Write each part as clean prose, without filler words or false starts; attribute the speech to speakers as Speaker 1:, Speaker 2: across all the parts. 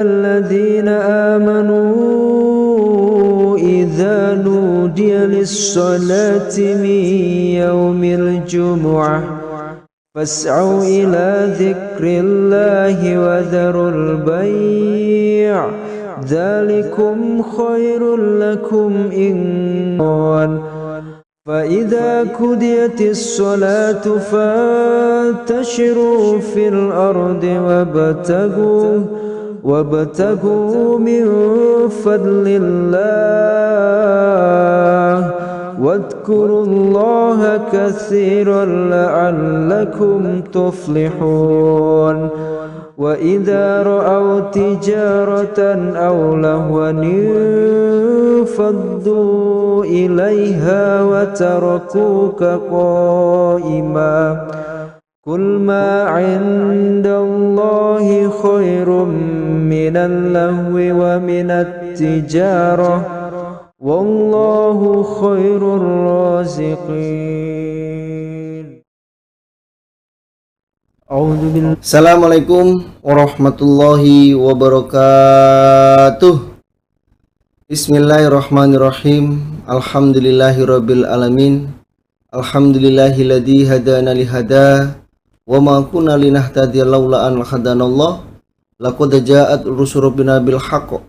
Speaker 1: الذين آمنوا إذا نودي للصلاة من يوم الجمعة فاسعوا إلى ذكر الله وذروا البيع ذلكم خير لكم إن فإذا قضيت الصلاة فانتشروا في الأرض وابتغوا من فضل الله واذكروا الله كثيرا لعلكم تفلحون وإذا رأوا تجارة أو لهوا انفضوا إليها وتركوك قائما قل ما عند الله خير من اللهو ومن التجارة والله خير الرازقين.
Speaker 2: Assalamualaikum warahmatullahi wabarakatuh. Bismillahirrahmanirrahim. Alhamdulillahirabbil alamin. Alhamdulillahilladzi hadana lihada wa ma kunna linahtadiya laula an hadanallah. Laqad ja'at rusul rabbina bil haqq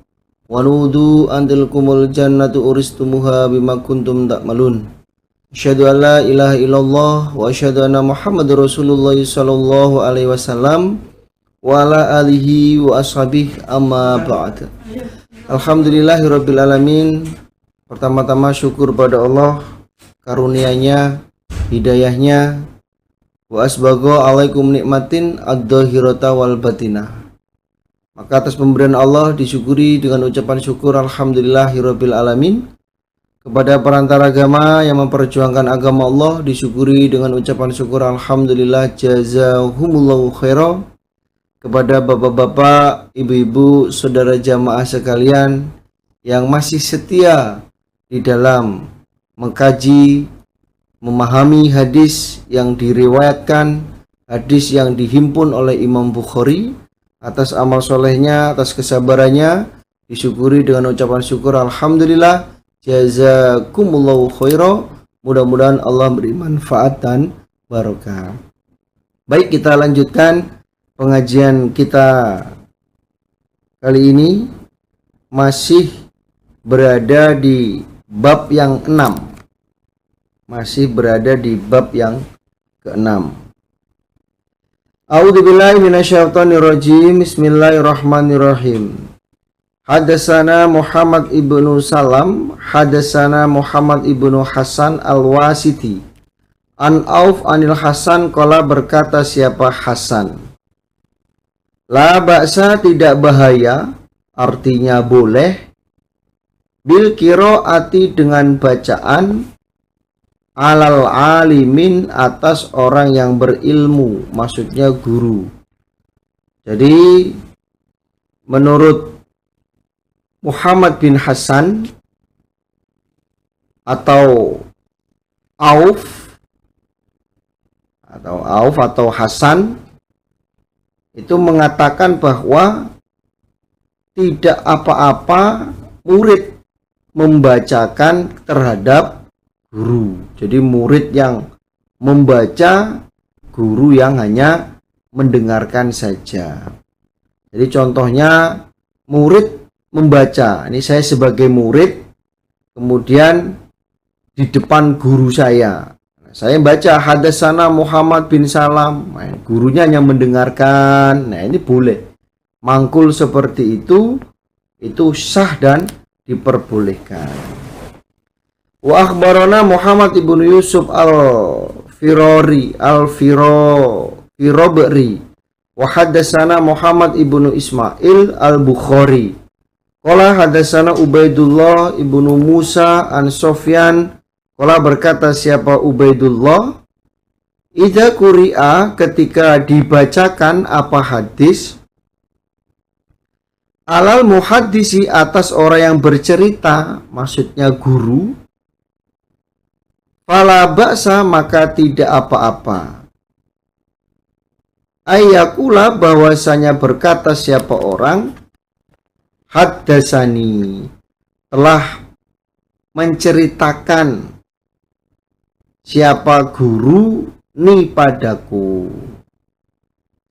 Speaker 2: wa nudu an tilkumul jannatu uristumuha bima kuntum ta'malun. Asyhadu an la ilaha illallah wa asyhadu anna Muhammadar Rasulullah sallallahu alaihi wasallam wa ala alihi wa ashabihi amma ba'd. Alhamdulillahirabbil alamin. Pertama-tama syukur pada Allah, karunia-Nya, hidayahnya, wa asbagha alaikum nikmatin ad-dhahirata wal batinah. Maka atas pemberian Allah disyukuri dengan ucapan syukur alhamdulillahirabbil alamin. Kepada perantara agama yang memperjuangkan agama Allah disyukuri dengan ucapan syukur alhamdulillah jazahumullahu khaira. Kepada bapak-bapak, ibu-ibu, saudara jamaah sekalian yang masih setia di dalam mengkaji, memahami hadis yang diriwayatkan, hadis yang dihimpun oleh Imam Bukhari, atas amal solehnya, atas kesabarannya disyukuri dengan ucapan syukur alhamdulillah jazakumullahu khaira. Mudah-mudahan Allah beri manfaat dan barokah. Baik, kita lanjutkan pengajian kita kali ini. Masih berada di bab yang 6. Masih berada di bab yang ke-6. A'udzubillahi minasyaitonirrajim. Bismillahirrahmanirrahim. Hadatsana Muhammad ibnu Salam, hadatsana Muhammad ibnu Hasan al-Wasiti. An Auf anil Hasan qala, berkata siapa Hasan, la ba'sa, tidak bahaya, artinya boleh, bil qiraati, dengan bacaan, alal alimin, atas orang yang berilmu, maksudnya guru. Jadi menurut Muhammad bin Hasan atau Auf atau Hasan itu mengatakan bahwa tidak apa-apa murid membacakan terhadap guru. Jadi murid yang membaca, guru yang hanya mendengarkan saja. Jadi contohnya murid membaca, ini saya sebagai murid, kemudian di depan guru saya baca hadatsana Muhammad bin Salam, gurunya hanya mendengarkan. Nah, ini boleh. Mangkul seperti itu sah dan diperbolehkan. Wa akhbarana Muhammad ibnu Yusuf al-Firabri wa hadatsana Muhammad ibnu Ismail al-Bukhari. Qala hadatsana Ubaidullah ibnu Musa an Sofyan. Qala, berkata siapa Ubaidullah, idza quri'a, ketika dibacakan apa hadis, alal muhaddisi, atas orang yang bercerita, maksudnya guru, fala ba'sa, maka tidak apa-apa. Ayakula, bahwasanya berkata siapa orang, haddasani, telah menceritakan siapa guru ni padaku.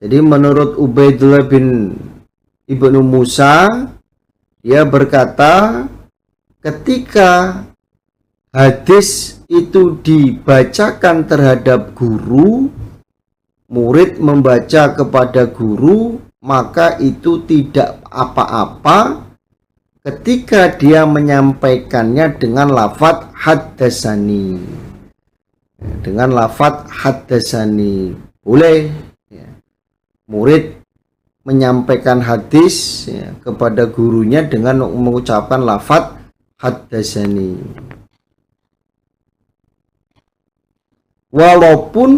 Speaker 2: Jadi menurut Ubaidullah bin Ibnu Musa, dia berkata ketika hadis itu dibacakan terhadap guru, murid membaca kepada guru, maka itu tidak apa-apa ketika dia menyampaikannya dengan lafadz haddasani. Dengan lafadz haddasani boleh ya, murid menyampaikan hadis ya, kepada gurunya dengan mengucapkan lafadz haddasani. Walaupun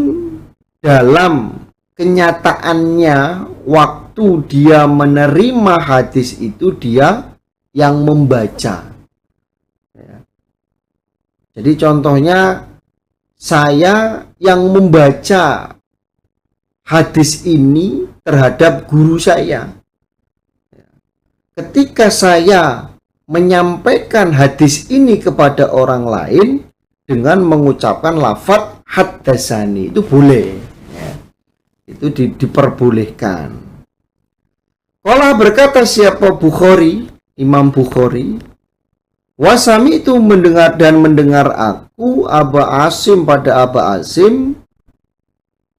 Speaker 2: dalam kenyataannya waktu dia menerima hadis itu dia yang membaca. Jadi contohnya saya yang membaca hadis ini terhadap guru saya. Ketika saya menyampaikan hadis ini kepada orang lain dengan mengucapkan lafadz haddasani, itu boleh ya. Itu diperbolehkan. Qala berkata siapa Bukhari, Imam Bukhari, wasami itu mendengar aku Aba Asim pada Aba Asim,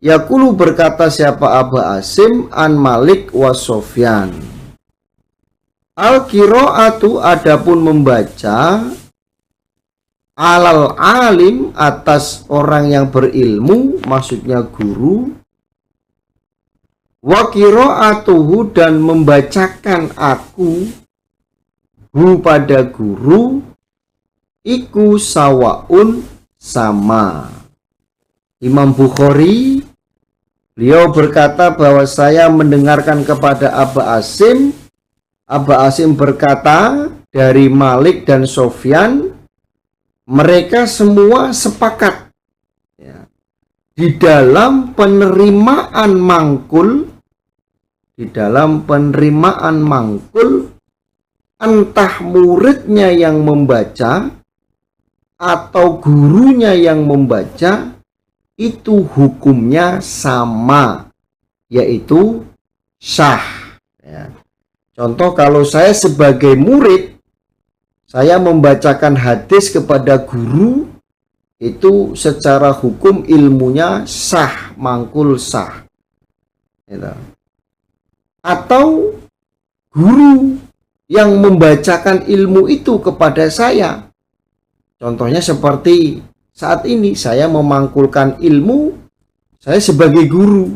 Speaker 2: yaqulu berkata siapa Aba Asim an Malik wa Sofyan. Al qiraatu adapun membaca, alal alim atas orang yang berilmu, maksudnya guru, wa qiraatuhu dan membacakan aku hu pada guru, iku sawaun sama. Imam Bukhari beliau berkata bahwa saya mendengarkan kepada Aba Asim. Aba Asim berkata dari Malik dan Sofyan, mereka semua sepakat ya, di dalam penerimaan mangkul, entah muridnya yang membaca atau gurunya yang membaca, itu hukumnya sama, yaitu sah ya. Contoh, kalau saya sebagai murid, saya membacakan hadis kepada guru, itu secara hukum ilmunya sah, mangkul sah gitu. Atau guru yang membacakan ilmu itu kepada saya, contohnya seperti saat ini saya memangkulkan ilmu, saya sebagai guru,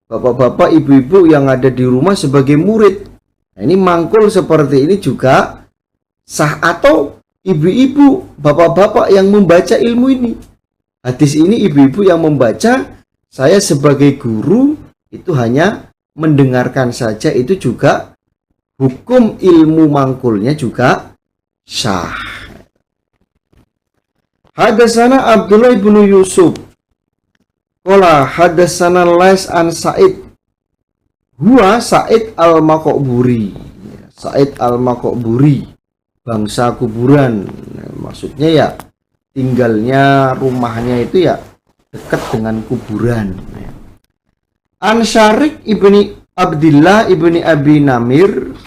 Speaker 2: bapak-bapak, ibu-ibu yang ada di rumah sebagai murid. Nah, ini mangkul seperti ini juga sah. Atau ibu-ibu, bapak-bapak yang membaca ilmu ini, hadis ini ibu-ibu yang membaca, saya sebagai guru itu hanya mendengarkan saja, itu juga hukum ilmu mangkulnya juga sah. Hadatsana Abdullah bin Yusuf qala hadatsana Lais an Sa'id huwa Sa'id al-Maqburi. Sa'id al-Maqburi, bangsa kuburan. Maksudnya ya tinggalnya, rumahnya itu ya dekat dengan kuburan. An Syarik ibni Abdillah ibni Abi Namir,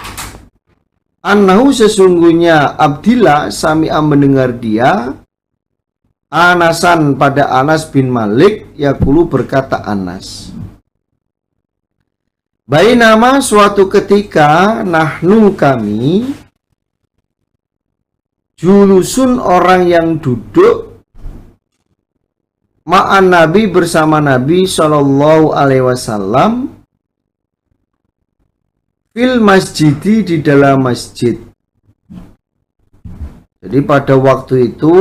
Speaker 2: annahu sesungguhnya Abdillah sami'a mendengar dia, Anasan pada Anas bin Malik, yaqulu berkata Anas, bainama suatu ketika, nahnu kami, julusun orang yang duduk, ma'an Nabi bersama Nabi Shallallahu Alaihi Wasallam, fil masjidi di dalam masjid. Jadi pada waktu itu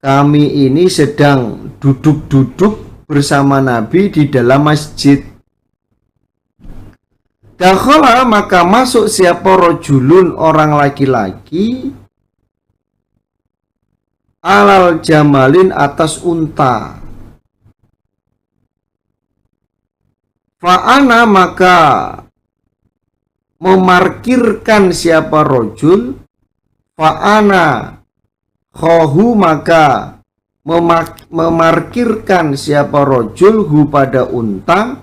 Speaker 2: kami ini sedang duduk-duduk bersama Nabi di dalam masjid. Dakhala maka masuk siapa rojulun orang laki-laki, alal jamalin atas unta. Fa'ana maka memarkirkan siapa rojul, fa'ana khohu maka memarkirkan siapa rojul hu pada unta,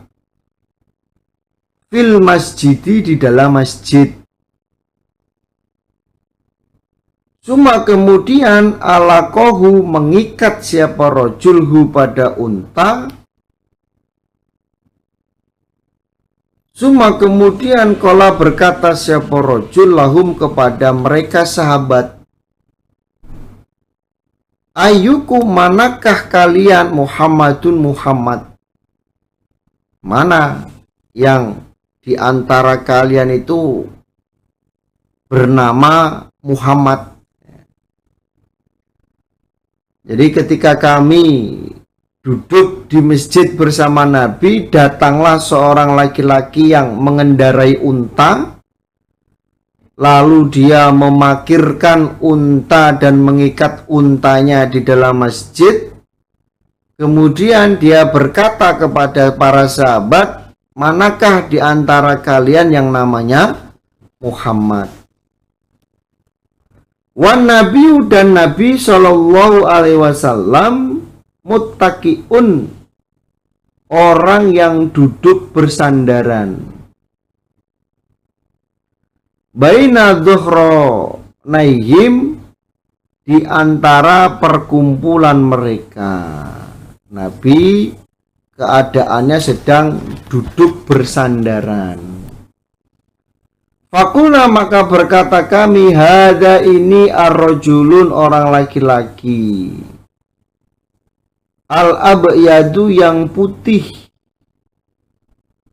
Speaker 2: fil masjidi di dalam masjid. Suma kemudian alakohu mengikat siapa rojul hu pada unta. Suma kemudian kola berkata siapa rojul lahum kepada mereka sahabat, ayyukum manakah kalian Muhammadun Muhammad? Mana yang di antara kalian itu bernama Muhammad? Jadi ketika kami duduk di masjid bersama Nabi, datanglah seorang laki-laki yang mengendarai unta, lalu dia memarkirkan unta dan mengikat untanya di dalam masjid. Kemudian dia berkata kepada para sahabat, manakah di antara kalian yang namanya Muhammad? Wan Nabi dan Nabi Shallallahu Alaihi Wasallam muttaqiun, orang yang duduk bersandaran, baina dhuhro naihim, di antara perkumpulan mereka. Nabi keadaannya sedang duduk bersandaran. Fakulna maka berkata kami, hada ini ar-rajulun, orang laki-laki, al-abyadu yang putih,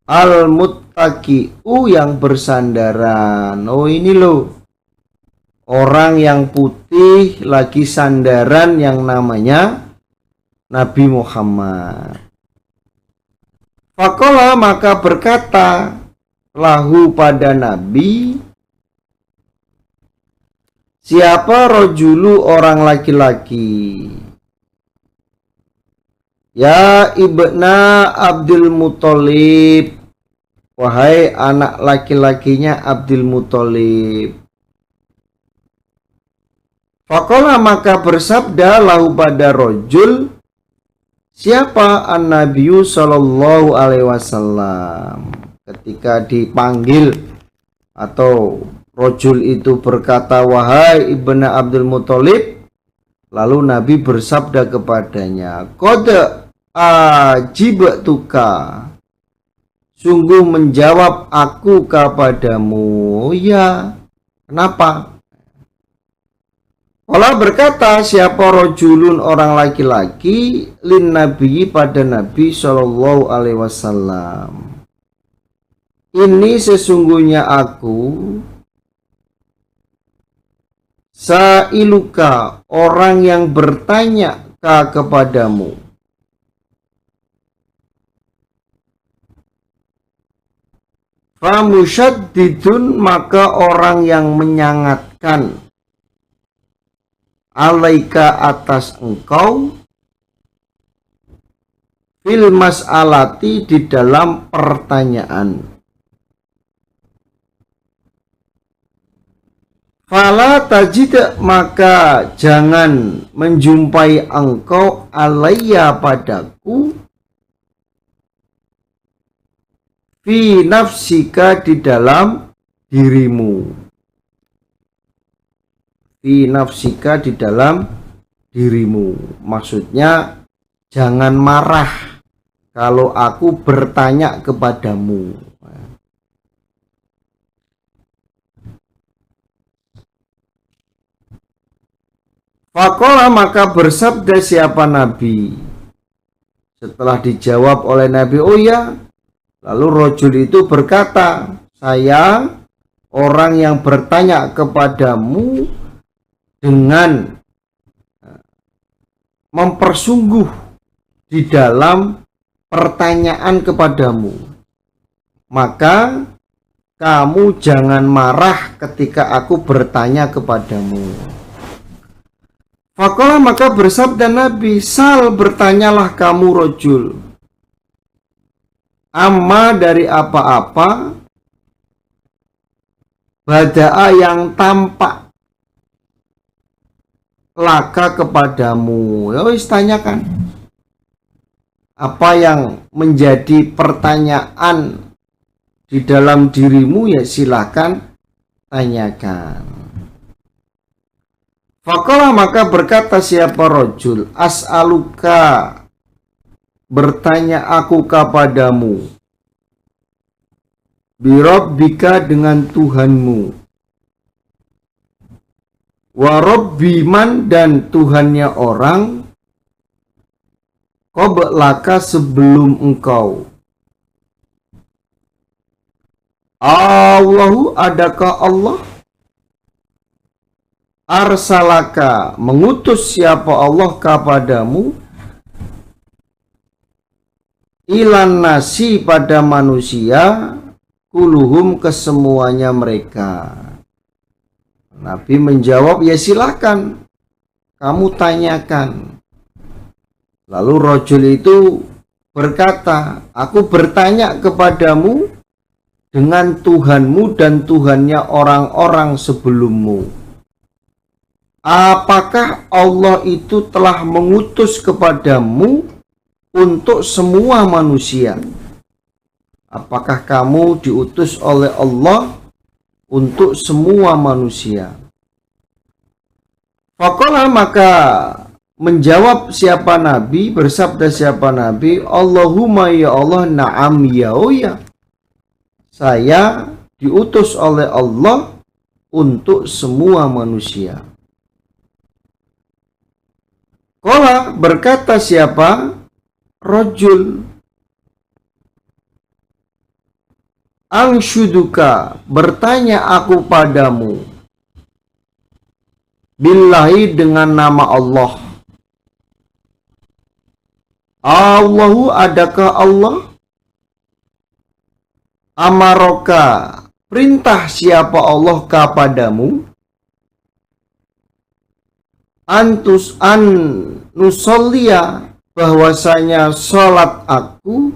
Speaker 2: al-muttaqi'u yang bersandaran. Oh ini loh orang yang putih lagi sandaran yang namanya Nabi Muhammad. Fakola maka berkata lahu pada Nabi, siapa rojulu orang laki-laki, ya ibna Abdul Muthalib, wahai anak laki-lakinya Abdul Muthalib. Fakola maka bersabda lahu pada rojul, siapa an-Nabiyu Sallallahu Alaihi Wasallam. Ketika dipanggil atau rojul itu berkata, wahai ibna Abdul Muthalib, lalu Nabi bersabda kepadanya, qad ajibtuka, sungguh menjawab aku kepadamu. Ya, kenapa? Allah berkata, siapa rojulun orang laki-laki, lin Nabi pada Nabi Shallallahu Alaihi Wasallam, ini sesungguhnya aku sa'iluka, orang yang bertanya kepadamu. Famusyaddidun, maka orang yang menyangatkan, alaika atas engkau, fil mas'alati di dalam pertanyaan. Fala tajid, maka jangan menjumpai engkau, alayya padaku, fi nafsika di dalam dirimu, fi nafsika di dalam dirimu. Maksudnya jangan marah kalau aku bertanya kepadamu. Fakola maka bersabda siapa Nabi, setelah dijawab oleh Nabi, oh ya, lalu rojul itu berkata, saya orang yang bertanya kepadamu dengan mempersungguh di dalam pertanyaan kepadamu, maka kamu jangan marah ketika aku bertanya kepadamu. Fakola maka bersabda Nabi, sal, bertanyalah kamu rojul, amma dari apa-apa, Bada'a yang tampak laka kepadamu. Ya wis, tanyakan. Apa yang menjadi pertanyaan di dalam dirimu, ya silakan tanyakan. Faqala, maka berkata siapa rojul, as'aluka, bertanya aku kepadamu, birabbika, dengan Tuhanmu, wa rabbi man, dan Tuhannya orang, qablaka, sebelum engkau. Allahu, adakah Allah, arsalaka, mengutus siapa Allah kepadamu, ilan nasi, pada manusia, kuluhum, kesemuanya mereka. Nabi menjawab, ya silakan kamu tanyakan. Lalu rojul itu berkata, aku bertanya kepadamu dengan Tuhanmu dan Tuhannya orang-orang sebelummu. Apakah Allah itu telah mengutus kepadamu untuk semua manusia? Apakah kamu diutus oleh Allah untuk semua manusia? Faqala, maka menjawab siapa Nabi, bersabda siapa Nabi, Allahumma, ya Allah, na'am, ya oh ya, saya diutus oleh Allah untuk semua manusia. Qala, berkata siapa rojul, angsyuduka, bertanya aku padamu, billahi, dengan nama Allah. Allahu, adakah Allah, amaroka, perintah siapa Allah kepadamu, antus an nusollia, bahwasanya sholat aku,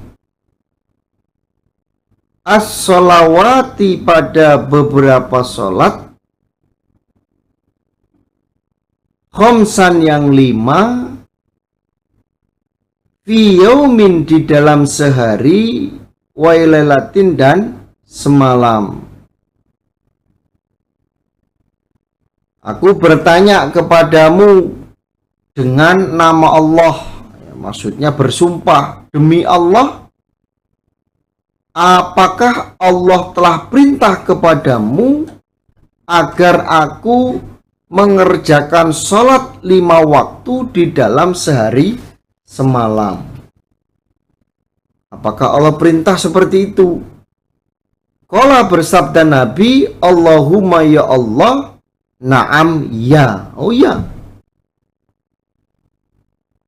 Speaker 2: as-sholawati, pada beberapa sholat, khomsan, yang 5, fi yaumin, di dalam sehari, wailalatin, dan semalam. Aku bertanya kepadamu dengan nama Allah, maksudnya bersumpah demi Allah, apakah Allah telah perintah kepadamu agar aku mengerjakan sholat 5 waktu di dalam sehari semalam? Apakah Allah perintah seperti itu? Qala, bersabda Nabi, Allahumma, ya Allah, na'am, ya oh ya,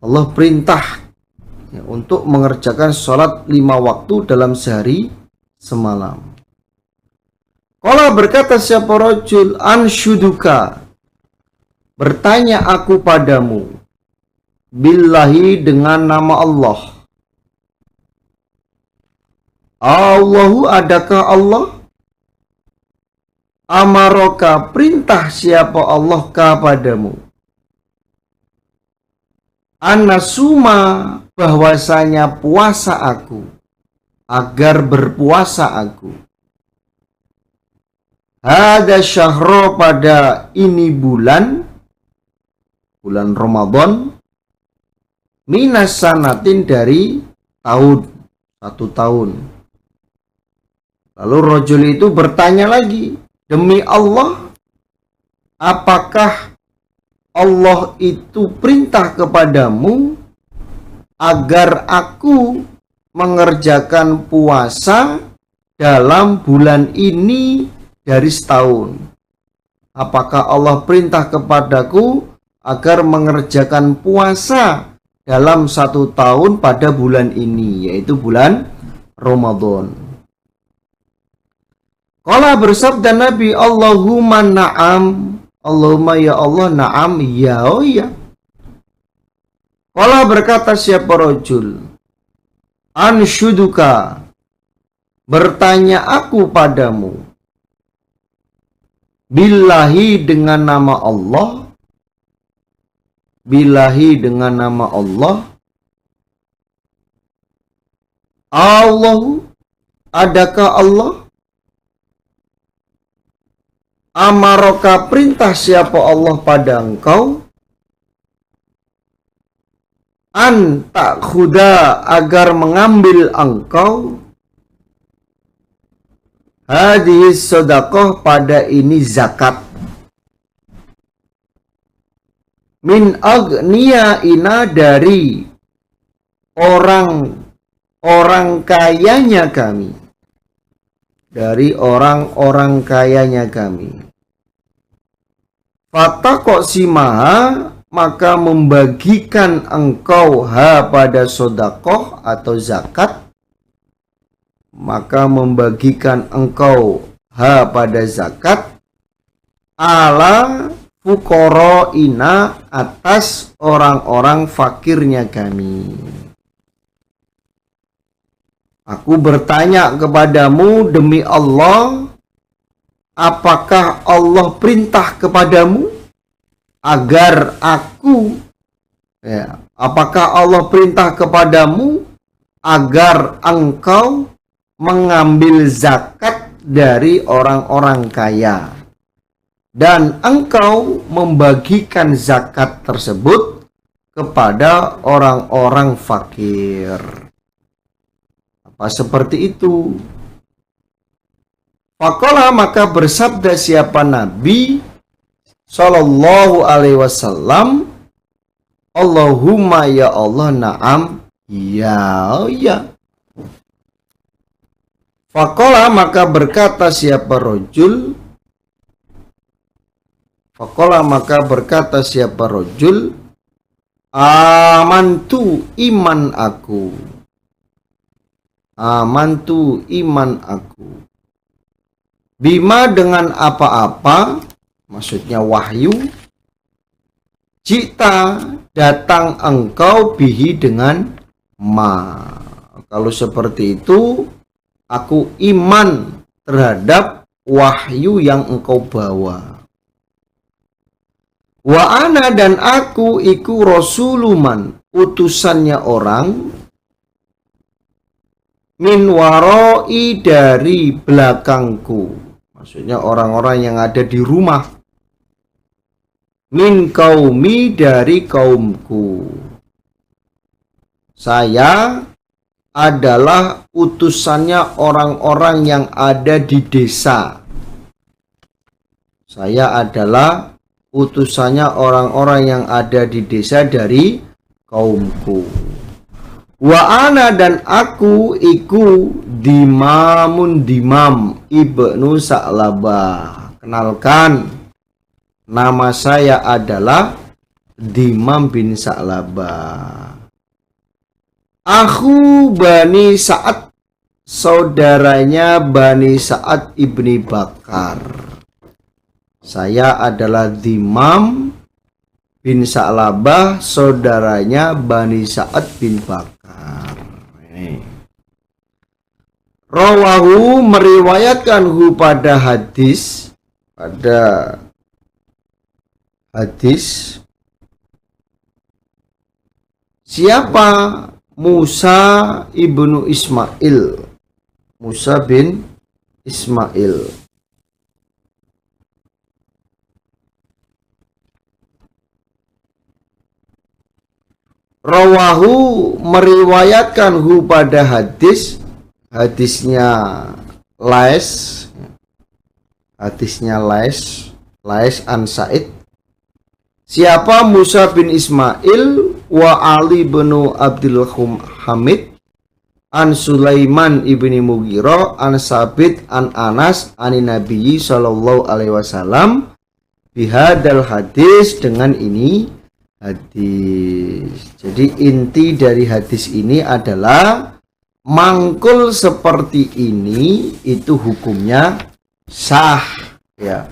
Speaker 2: Allah perintah untuk mengerjakan sholat 5 waktu dalam sehari semalam. Qala, berkata siapa rajul, ansyuduka, bertanya aku padamu, billahi, dengan nama Allah. Allahu, adakah Allah, amaroka, perintah siapa Allah kepadamu, anasuma, bahwasanya puasa aku, agar berpuasa aku, hada syahro, pada ini bulan Ramadan, minas sanatin, dari tahun, 1 tahun. Lalu rajul itu bertanya lagi, demi Allah, apakah Allah itu perintah kepadamu agar aku mengerjakan puasa dalam bulan ini dari setahun? Apakah Allah perintah kepadaku agar mengerjakan puasa dalam 1 tahun pada bulan ini, yaitu bulan Ramadan? Qala, bersabda Nabi, Allahumma na'am, Allahumma, ya Allah, na'am, ya oh ya. Qala, berkata siapa rajul, ansyuduka, bertanya aku padamu, billahi dengan nama Allah, billahi dengan nama Allah, Allahu, adakah Allah, amaraka, perintah siapa Allah pada engkau, an ta'khuda, agar mengambil engkau, hadhihi sedekah, pada ini zakat, min agniyaina, dari orang kayanya kami, dari orang-orang kayanya kami. Fataqsimaha, maka membagikan engkau ha pada sodakoh atau zakat, maka membagikan engkau ha pada zakat, ala fuqaraina, atas orang-orang fakirnya kami. Aku bertanya kepadamu demi Allah, apakah Allah perintah kepadamu agar aku, apakah Allah perintah kepadamu agar engkau mengambil zakat dari orang-orang kaya dan engkau membagikan zakat tersebut kepada orang-orang fakir? Apa seperti itu? Faqala, maka bersabda siapa Nabi Sallallahu alaihi wasallam, Allahumma, ya Allah, na'am, ya. Faqala, maka berkata siapa rojul, faqala, maka berkata siapa rojul, amantu, iman aku, amantu, iman aku, bima, dengan apa-apa, maksudnya wahyu, cita, datang engkau, bihi, dengan ma. Kalau seperti itu, aku iman terhadap wahyu yang engkau bawa. Wa ana, dan aku iku rasuluman, utusannya orang, min waroi, dari belakangku, maksudnya orang-orang yang ada di rumah, min kaumi, dari kaumku. Saya adalah utusannya orang-orang yang ada di desa. Saya adalah utusannya orang-orang yang ada di desa dari kaumku. Wa ana, dan aku iku dimamun, dimam ibnu Sa'labah. Kenalkan, nama saya adalah Dimam bin Sa'labah. Aku Bani Sa'ad, saudaranya Bani Sa'ad ibni Bakar. Saya adalah Dimam bin Sa'labah, saudaranya Bani Sa'ad bin Bakar. Rawahu, meriwayatkan hu, pada hadis, siapa? Musa ibnu Ismail, Musa bin Ismail. Rawahu, meriwayatkan hu, pada hadisnya Lais, an Sa'id. Siapa? Musa bin Ismail, wa Ali bin Abdul Hamid, an Sulaiman ibni Mughirah, an Sabit, an Anas, an Nabi sallallahu alaihi wasallam, bihadal hadis, dengan ini hadis. Jadi inti dari hadis ini adalah mangkul seperti ini itu hukumnya sah, ya.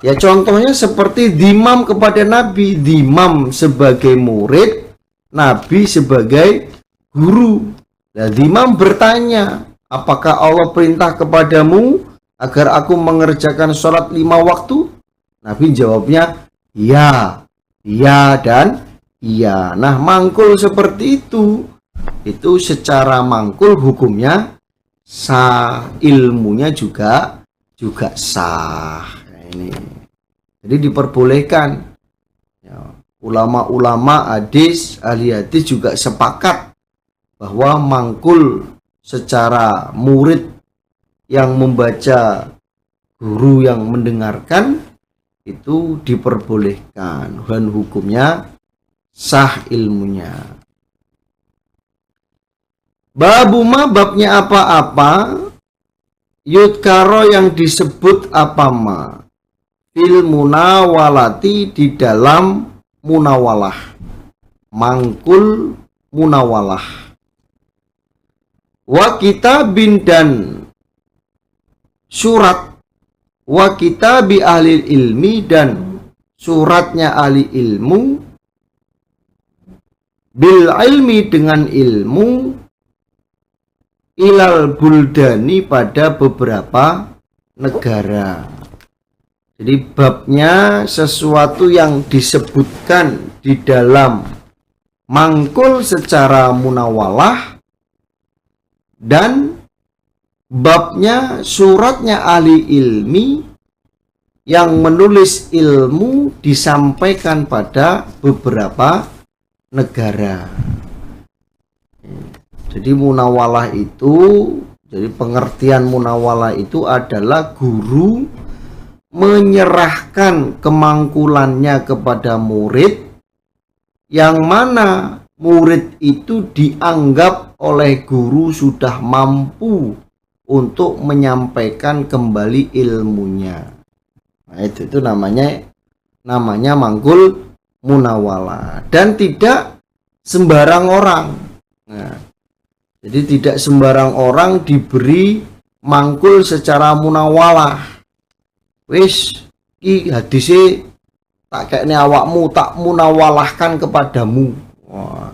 Speaker 2: Ya, contohnya seperti Dimam kepada Nabi, Dimam sebagai murid, Nabi sebagai guru. Nah, Dimam bertanya, apakah Allah perintah kepadamu agar aku mengerjakan sholat 5 waktu? Nabi jawabnya, ya, dan iya. Nah, mangkul seperti itu secara mangkul hukumnya sah, ilmunya juga sah. Nah, ini. Jadi diperbolehkan. Ya, ulama-ulama hadis, ahli hadis juga sepakat bahwa mangkul secara murid yang membaca, guru yang mendengarkan itu diperbolehkan dan hukumnya sah ilmunya. Babu ma, babnya apa-apa yudkaro yang disebut apa ma fil munawalati, di dalam munawalah, mangkul munawalah, wa kitabin, dan surat, wa kitabi ahli ilmi, dan suratnya ahli ilmu, bil ilmi, dengan ilmu, ilal buldani, pada beberapa negara. Jadi babnya sesuatu yang disebutkan di dalam mangkul secara munawalah, dan babnya suratnya ahli ilmi yang menulis ilmu disampaikan pada beberapa negara. Jadi munawalah itu, jadi pengertian munawalah itu adalah guru menyerahkan kemangkulannya kepada murid, yang mana murid itu dianggap oleh guru sudah mampu untuk menyampaikan kembali ilmunya. Nah, itu namanya mangkul munawalah, dan tidak sembarang orang. Nah, jadi tidak sembarang orang diberi mangkul secara munawalah. Wis iki hadise tak kekne awakmu, tak munawalahkan kepadamu. Wah.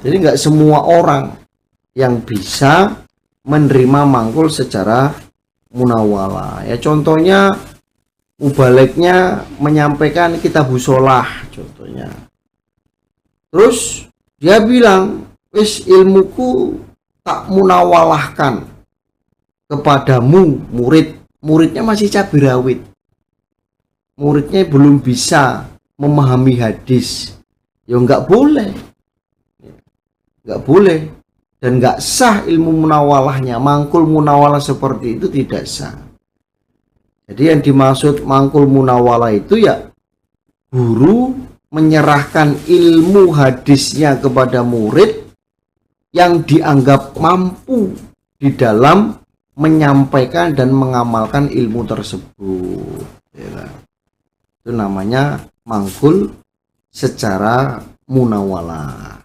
Speaker 2: Jadi nggak semua orang yang bisa menerima mangkul secara munawalah. Ya contohnya mubaliknya menyampaikan kitabus shalah contohnya. Terus dia bilang, wis ilmuku tak munawalahkan kepadamu muridnya masih cabai rawit, muridnya belum bisa memahami hadis, ya nggak boleh, dan nggak sah ilmu munawalahnya. Mangkul munawalah seperti itu tidak sah. Jadi yang dimaksud mangkul munawalah itu ya guru menyerahkan ilmu hadisnya kepada murid yang dianggap mampu di dalam menyampaikan dan mengamalkan ilmu tersebut. Ya. Itu namanya mangkul secara munawalah.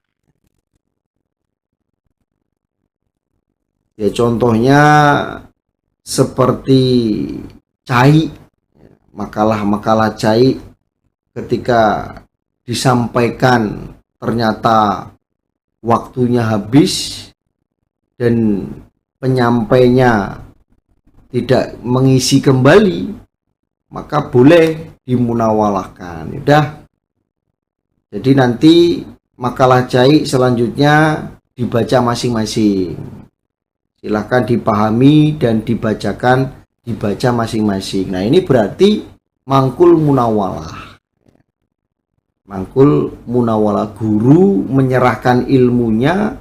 Speaker 2: Ya contohnya seperti Cai, makalah-makalah Cai ketika disampaikan ternyata waktunya habis dan penyampainya tidak mengisi kembali, maka boleh dimunawalahkan. Udah. Jadi nanti makalah Cai selanjutnya dibaca masing-masing. Silahkan dipahami dan dibaca masing-masing. Nah, ini berarti mangkul munawalah. Mangkul munawalah, guru menyerahkan ilmunya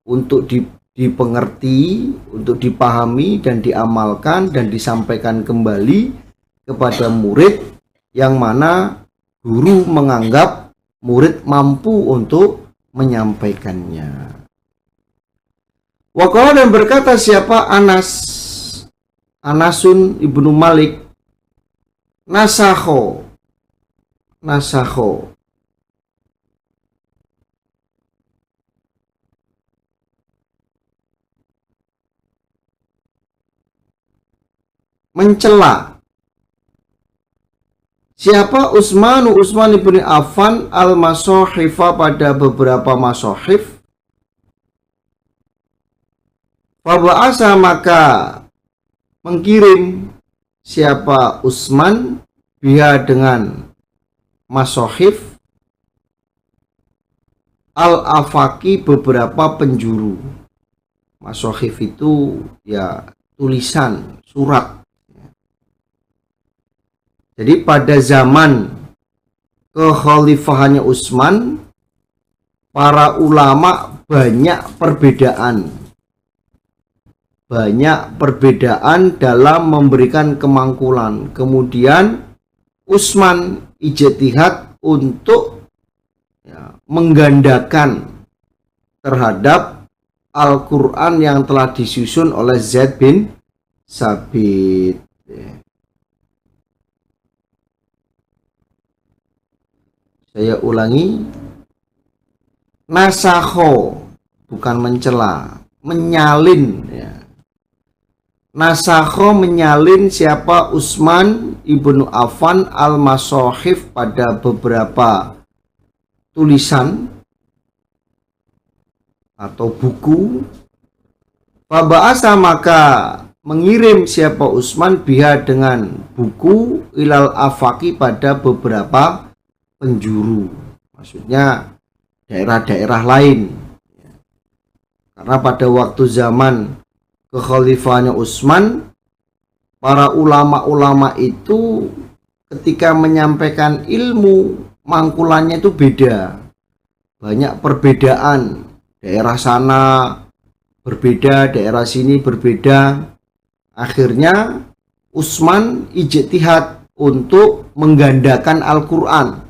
Speaker 2: untuk dipengerti, untuk dipahami dan diamalkan dan disampaikan kembali kepada murid, yang mana guru menganggap murid mampu untuk menyampaikannya. Waqala, dan berkata siapa? Anasun ibnu Malik, nasakho mencela siapa? Utsman ibn Affan al-masohifa, pada beberapa masohif. Faba'asa, maka mengkirim siapa Utsman biha dengan masohif al-afaki beberapa penjuru. Masohif itu ya tulisan, surat. Jadi pada zaman kekhalifahannya Utsman, para ulama banyak perbedaan dalam memberikan kemangkulan. Kemudian Utsman ijtihad untuk menggandakan terhadap Al-Quran yang telah disusun oleh Zaid bin Tsabit. Saya ulangi, nasakho bukan mencela, menyalin ya. Nasakho menyalin siapa Utsman ibnu Affan al-masohif pada beberapa tulisan atau buku. Faba'asa maka mengirim siapa Utsman biha dengan buku ilal afaki pada beberapa penjuru, maksudnya daerah-daerah lain. Karena pada waktu zaman kekhalifahannya Utsman, para ulama-ulama itu ketika menyampaikan ilmu, mangkulannya itu beda. Banyak perbedaan. Daerah sana berbeda, daerah sini berbeda. Akhirnya Utsman ijtihad untuk menggandakan Al-Quran.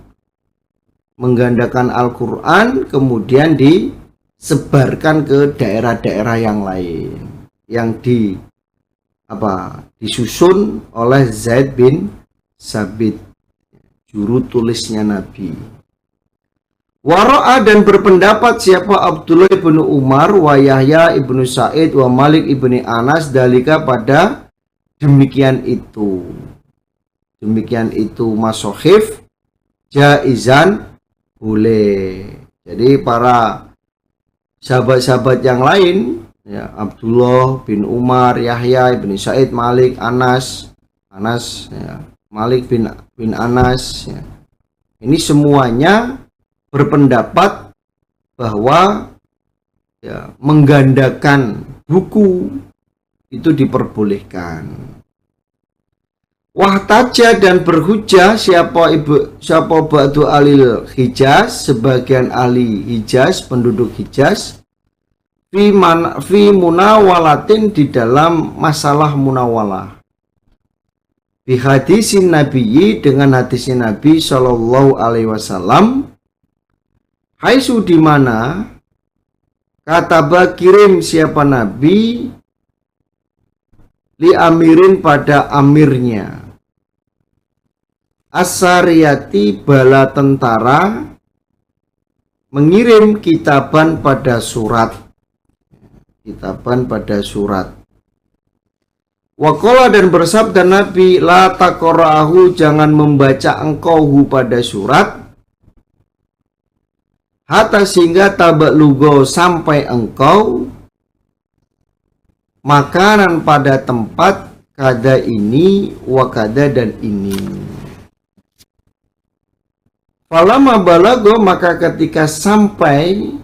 Speaker 2: Kemudian disebarkan ke daerah-daerah yang lain yang disusun oleh Zaid bin Tsabit, juru tulisnya Nabi. Wara'a dan berpendapat siapa Abdullah bin Umar wa Yahya ibnu Sa'id wa Malik ibni Anas dalika pada demikian itu masohif jaizan boleh. Jadi para sahabat-sahabat yang lain ya, Abdullah bin Umar, Yahya bin Sa'id, Malik, Anas ya, Malik bin Anas ya. Ini semuanya berpendapat bahwa ya, menggandakan buku itu diperbolehkan. Wahtaja dan berhujjah siapa ba'du alil Hijaz, sebagian ahli Hijaz, penduduk Hijaz, fi munawalatin di dalam masalah munawalah. Bi hadisin Nabiyyi dengan hadisnya Nabi Shallallahu alaihi wasallam, haitsu di mana kataba kirim siapa Nabi li amirin pada amirnya, As-Sariyati bala tentara, mengirim kitaban pada surat. Waqala dan bersabda Nabi, la taqra'ahu jangan membaca engkau pada surat, hatta sehingga tabalugo sampai engkau makanan pada tempat kada ini wakada dan ini. Falama balago maka ketika sampai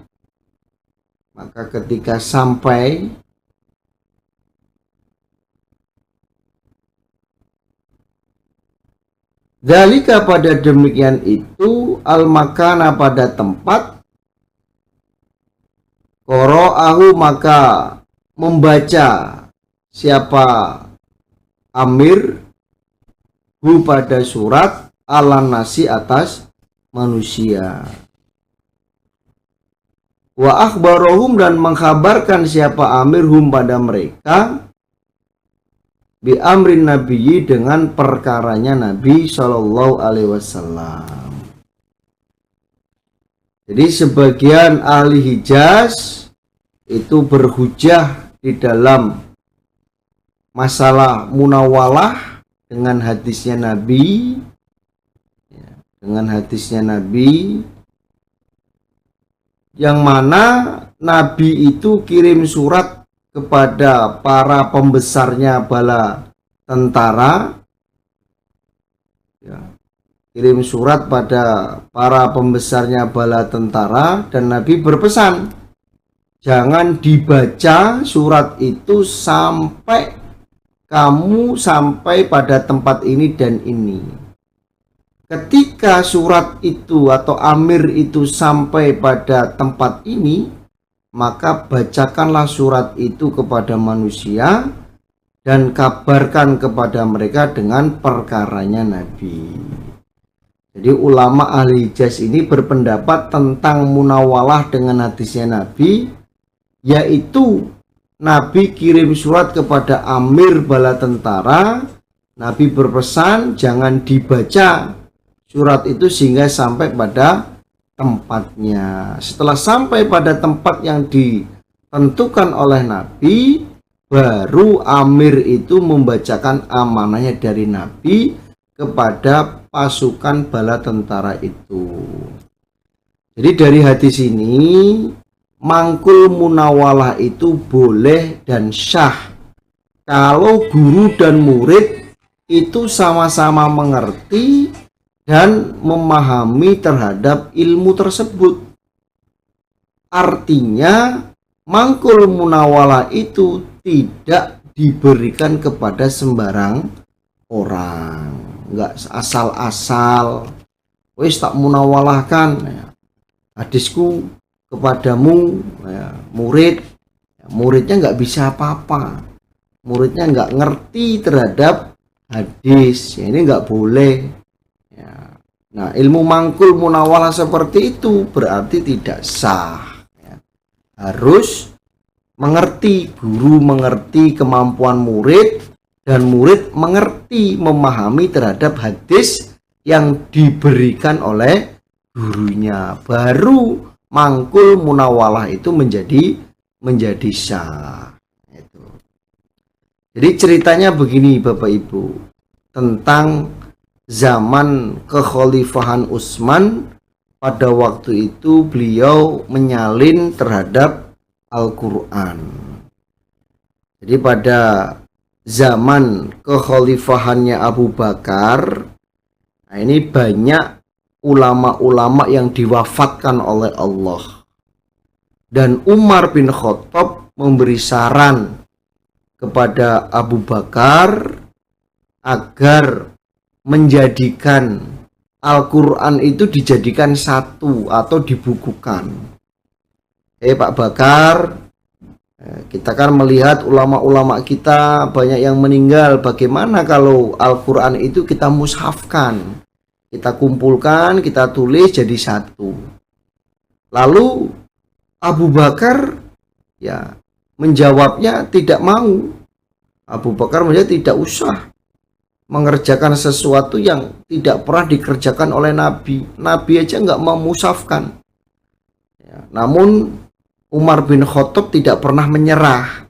Speaker 2: dalika pada demikian itu al makana pada tempat, qara'ahu maka membaca siapa amir hu pada surat ala nasi atas manusia. Wa akhbarahum dan mengkhabarkan siapa amir hum pada mereka bi amrin nabiyyi dengan perkaranya Nabi Shallallahu alaihi wasallam. Jadi sebagian ahli Hijaz itu berhujjah di dalam masalah munawalah dengan hadisnya Nabi, yang mana Nabi itu kirim surat kepada para pembesarnya bala tentara, ya, kirim surat pada para pembesarnya bala tentara, dan Nabi berpesan, jangan dibaca surat itu sampai kamu sampai pada tempat ini dan ini. Ketika surat itu atau amir itu sampai pada tempat ini, maka bacakanlah surat itu kepada manusia dan kabarkan kepada mereka dengan perkaranya Nabi. Jadi ulama ahli Hijaz ini berpendapat tentang munawalah dengan hadisnya Nabi, yaitu Nabi kirim surat kepada amir bala tentara, Nabi berpesan jangan dibaca surat itu sehingga sampai pada tempatnya. Setelah sampai pada tempat yang ditentukan oleh Nabi, baru amir itu membacakan amanahnya dari Nabi kepada pasukan bala tentara itu. Jadi dari hadis ini, mangkul munawalah itu boleh dan syah kalau guru dan murid itu sama-sama mengerti dan memahami terhadap ilmu tersebut. Artinya mangkul munawalah itu tidak diberikan kepada sembarang orang, nggak asal-asal. Wis tak munawalahkan ya, hadisku kepadamu ya, muridnya nggak bisa apa-apa, muridnya nggak ngerti terhadap hadis ya, ini nggak boleh ya. Nah, ilmu mangkul munawalah seperti itu berarti tidak sah ya. Harus mengerti, guru mengerti kemampuan murid dan murid mengerti, memahami terhadap hadis yang diberikan oleh gurunya, baru mangkul munawalah itu menjadi sah. Itu. Jadi ceritanya begini Bapak Ibu, tentang zaman kekhalifahan Utsman. Pada waktu itu beliau menyalin terhadap Al-Quran. Jadi pada zaman kekhalifahannya Abu Bakar, nah ini banyak ulama-ulama yang diwafatkan oleh Allah, dan Umar bin Khattab memberi saran kepada Abu Bakar agar menjadikan Al-Quran itu dijadikan satu atau dibukukan. Pak Bakar, kita kan melihat ulama-ulama kita banyak yang meninggal. Bagaimana kalau Al-Quran itu kita mushafkan, kita kumpulkan, kita tulis jadi satu. Lalu Abu Bakar ya menjawabnya tidak mau. Abu Bakar menjawab tidak usah mengerjakan sesuatu yang tidak pernah dikerjakan oleh Nabi. Nabi aja nggak mau mushafkan. Ya, namun Umar bin Khattab tidak pernah menyerah,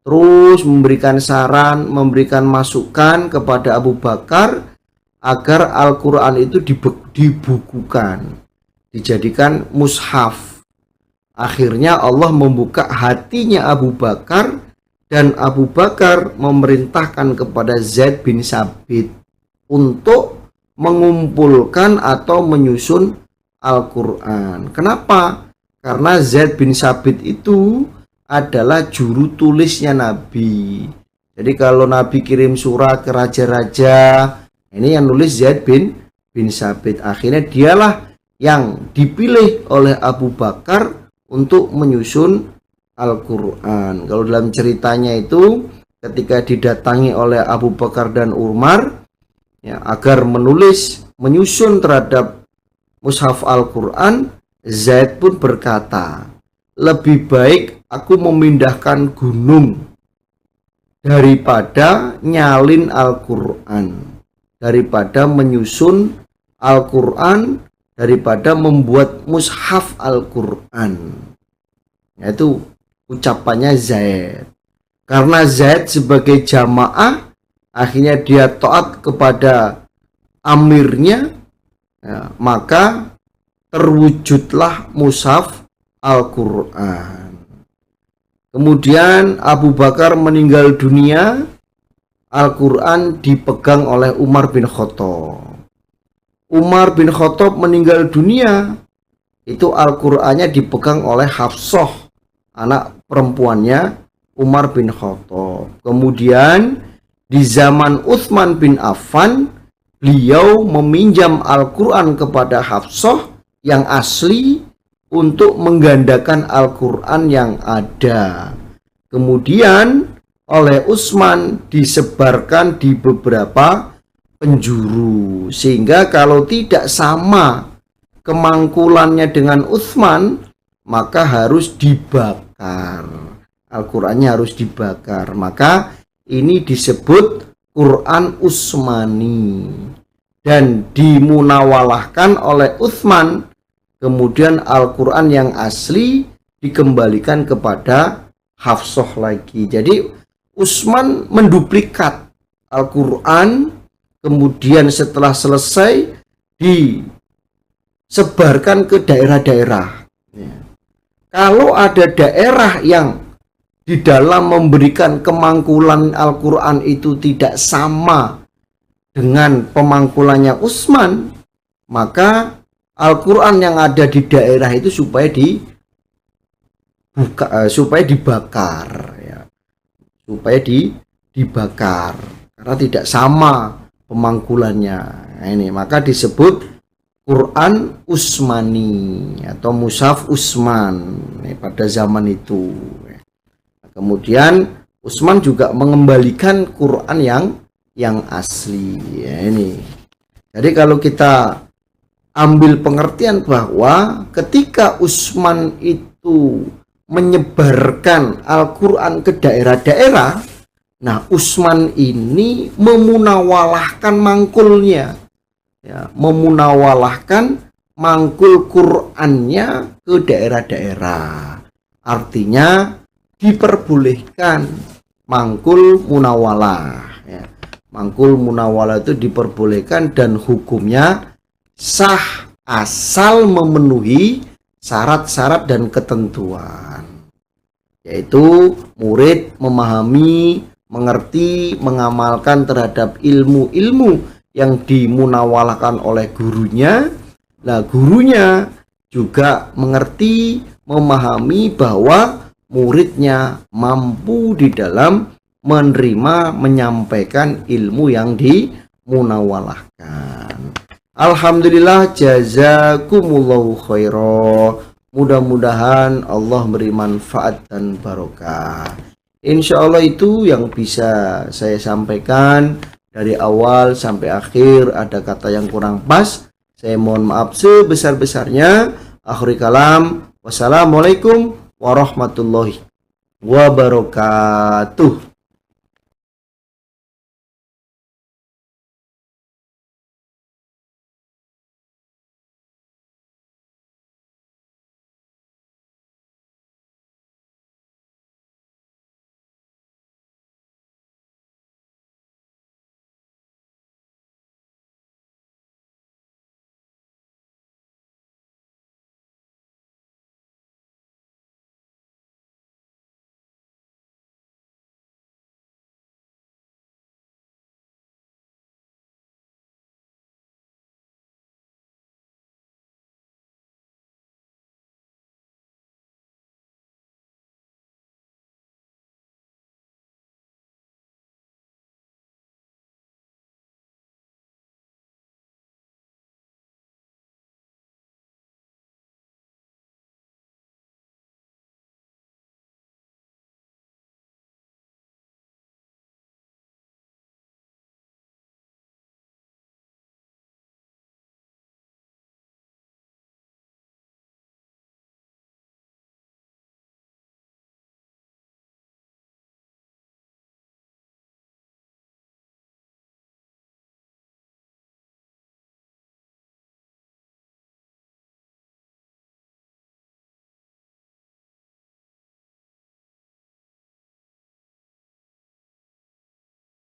Speaker 2: terus memberikan saran, memberikan masukan kepada Abu Bakar agar Al-Quran itu dibukukan, dijadikan mushaf. Akhirnya Allah membuka hatinya Abu Bakar, dan Abu Bakar memerintahkan kepada Zaid bin Sabit untuk mengumpulkan atau menyusun Al-Quran. Kenapa? Karena Zaid bin Sabit itu adalah juru tulisnya Nabi. Jadi kalau Nabi kirim surat ke raja-raja, ini yang nulis Zaid bin Sabit. Akhirnya dialah yang dipilih oleh Abu Bakar untuk menyusun Al-Quran. Kalau dalam ceritanya itu, ketika didatangi oleh Abu Bakar dan Umar ya, agar menyusun terhadap mushaf Al-Quran, Zaid pun berkata, lebih baik aku memindahkan gunung daripada nyalin Al-Quran, daripada menyusun Al-Quran, daripada membuat mushaf Al-Quran. Itu ucapannya Zaid. Karena Zaid sebagai jamaah, akhirnya dia taat kepada amirnya ya, maka terwujudlah mushaf Al-Quran. Kemudian Abu Bakar meninggal dunia, Al-Quran dipegang oleh Umar bin Khattab. Umar bin Khattab meninggal dunia, itu Al-Qur'annya dipegang oleh Hafsah, anak perempuannya Umar bin Khattab. Kemudian di zaman Utsman bin Affan, beliau meminjam Al-Quran kepada Hafsah yang asli untuk menggandakan Al-Quran yang ada. Kemudian oleh Utsman disebarkan di beberapa penjuru, sehingga kalau tidak sama kemangkulannya dengan Utsman, maka harus dibakar. Al-Qur'annya harus dibakar. Maka ini disebut Quran Utsmani dan dimunawalahkan oleh Utsman. Kemudian Al-Qur'an yang asli dikembalikan kepada Hafsah lagi. Jadi Utsman menduplikat Al-Qur'an, kemudian setelah selesai disebarkan ke daerah-daerah. Kalau ada daerah yang di dalam memberikan kemangkulan Al-Quran itu tidak sama dengan pemangkulannya Utsman, maka Al-Quran yang ada di daerah itu supaya dibakar, ya. Supaya dibakar karena tidak sama pemangkulannya. Nah, ini maka disebut Quran Utsmani atau Mushaf Utsman pada zaman itu. Kemudian Utsman juga mengembalikan Quran yang asli, ya, ini. Jadi kalau kita ambil pengertian bahwa ketika Utsman itu menyebarkan Al-Quran ke daerah-daerah, nah Utsman ini memunawalahkan mangkulnya, ya, memunawalahkan mangkul Qurannya ke daerah-daerah. Artinya diperbolehkan mangkul munawalah, ya. Mangkul munawalah itu diperbolehkan dan hukumnya sah asal memenuhi syarat-syarat dan ketentuan, yaitu murid memahami, mengerti, mengamalkan terhadap ilmu-ilmu yang dimunawalahkan oleh gurunya. Nah, gurunya juga mengerti, memahami bahwa muridnya mampu di dalam menerima, menyampaikan ilmu yang dimunawalahkan. Alhamdulillah, jazakumullahu khairan. Mudah-mudahan Allah beri manfaat dan barokah. Insya Allah itu yang bisa saya sampaikan. Dari awal sampai akhir ada kata yang kurang pas, saya mohon maaf sebesar-besarnya. Akhir kalam, wassalamualaikum warahmatullahi wabarakatuh.